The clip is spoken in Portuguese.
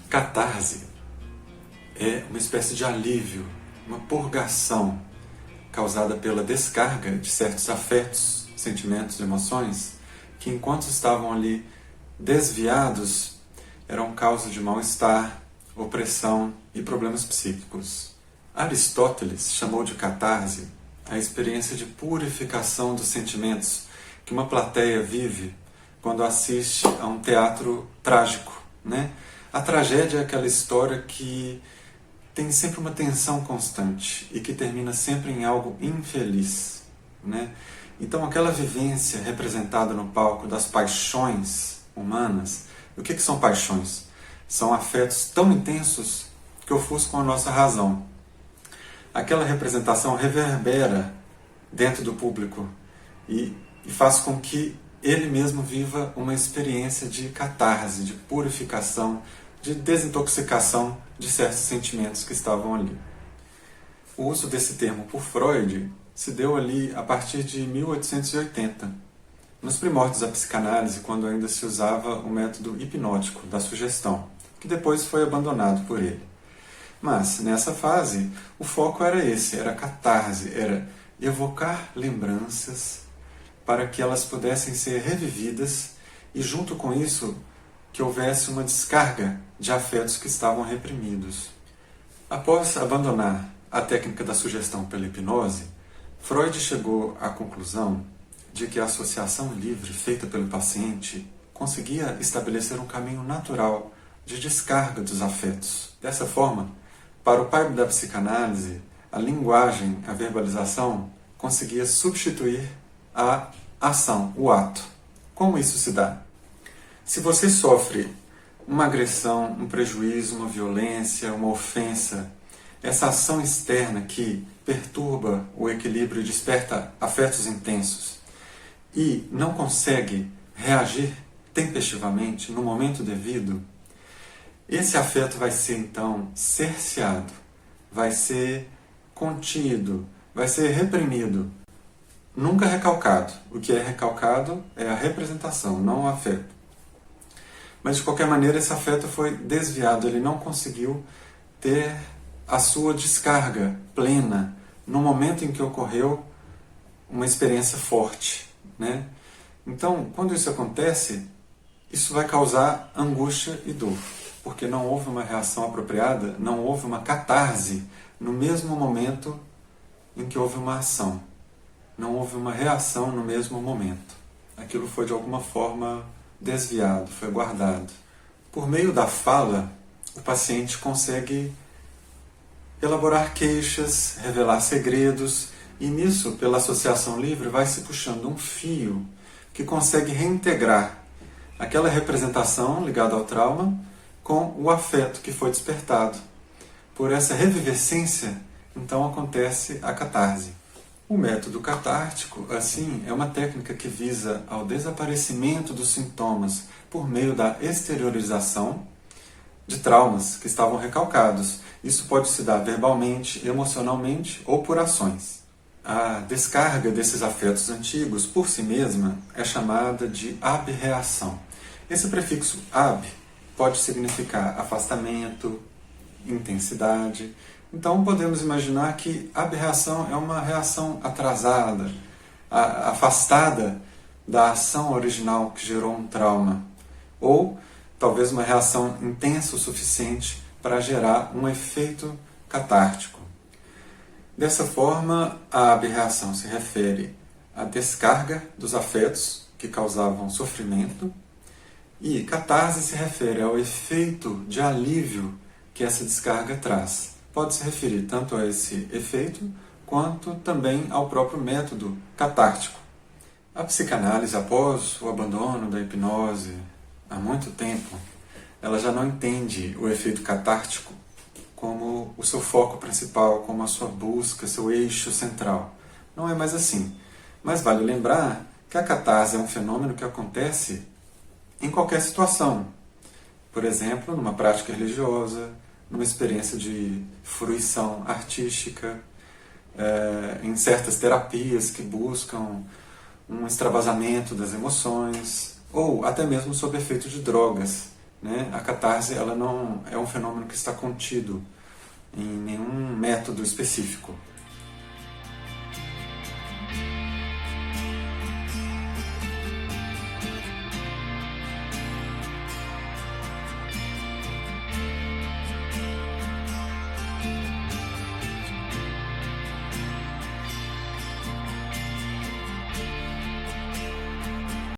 Catarse é uma espécie de alívio, uma purgação causada pela descarga de certos afetos, sentimentos, emoções que, enquanto estavam ali desviados, eram causa de mal-estar, opressão e problemas psíquicos. Aristóteles chamou de catarse a experiência de purificação dos sentimentos que uma plateia vive quando assiste a um teatro trágico, né? A tragédia é aquela história que tem sempre uma tensão constante e que termina sempre em algo infeliz, né? Então aquela vivência representada no palco das paixões humanas, o que são paixões? São afetos tão intensos que ofuscam a nossa razão. Aquela representação reverbera dentro do público e faz com que ele mesmo viva uma experiência de catarse, de purificação, de desintoxicação de certos sentimentos que estavam ali. O uso desse termo por Freud se deu ali a partir de 1880, nos primórdios da psicanálise, quando ainda se usava o método hipnótico da sugestão, que depois foi abandonado por ele. Mas, nessa fase, o foco era esse, era catarse, era evocar lembranças para que elas pudessem ser revividas e, junto com isso, que houvesse uma descarga de afetos que estavam reprimidos. Após abandonar a técnica da sugestão pela hipnose, Freud chegou à conclusão de que a associação livre feita pelo paciente conseguia estabelecer um caminho natural de descarga dos afetos. Dessa forma, para o pai da psicanálise, a linguagem, a verbalização, conseguia substituir a ação, o ato. Como isso se dá? Se você sofre uma agressão, um prejuízo, uma violência, uma ofensa, essa ação externa que perturba o equilíbrio e desperta afetos intensos e não consegue reagir tempestivamente no momento devido, esse afeto vai ser então cerceado, vai ser contido, vai ser reprimido, nunca recalcado. O que é recalcado é a representação, não o afeto. Mas de qualquer maneira esse afeto foi desviado, ele não conseguiu ter a sua descarga plena no momento em que ocorreu uma experiência forte, né? Então, quando isso acontece, isso vai causar angústia e dor, porque não houve uma reação apropriada, não houve uma catarse no mesmo momento em que houve uma ação. Não houve uma reação no mesmo momento. Aquilo foi de alguma forma desviado, foi guardado. Por meio da fala, o paciente consegue elaborar queixas, revelar segredos, e nisso, pela associação livre, vai se puxando um fio que consegue reintegrar aquela representação ligada ao trauma com o afeto que foi despertado. Por essa revivescência, então acontece a catarse. O método catártico, assim, é uma técnica que visa ao desaparecimento dos sintomas por meio da exteriorização de traumas que estavam recalcados. Isso pode se dar verbalmente, emocionalmente ou por ações. A descarga desses afetos antigos, por si mesma, é chamada de abreação. Esse prefixo ab pode significar afastamento, intensidade. Então podemos imaginar que a aberração é uma reação atrasada, afastada da ação original que gerou um trauma, ou talvez uma reação intensa o suficiente para gerar um efeito catártico. Dessa forma, a aberração se refere à descarga dos afetos que causavam sofrimento, e catarse se refere ao efeito de alívio que essa descarga traz. Pode se referir tanto a esse efeito, quanto também ao próprio método catártico. A psicanálise, após o abandono da hipnose há muito tempo, ela já não entende o efeito catártico como o seu foco principal, como a sua busca, seu eixo central. Não é mais assim. Mas vale lembrar que a catarse é um fenômeno que acontece em qualquer situação. Por exemplo, numa prática religiosa, numa experiência de fruição artística, em certas terapias que buscam um extravasamento das emoções, ou até mesmo sob efeito de drogas, né? A catarse ela não é um fenômeno que está contido em nenhum método específico.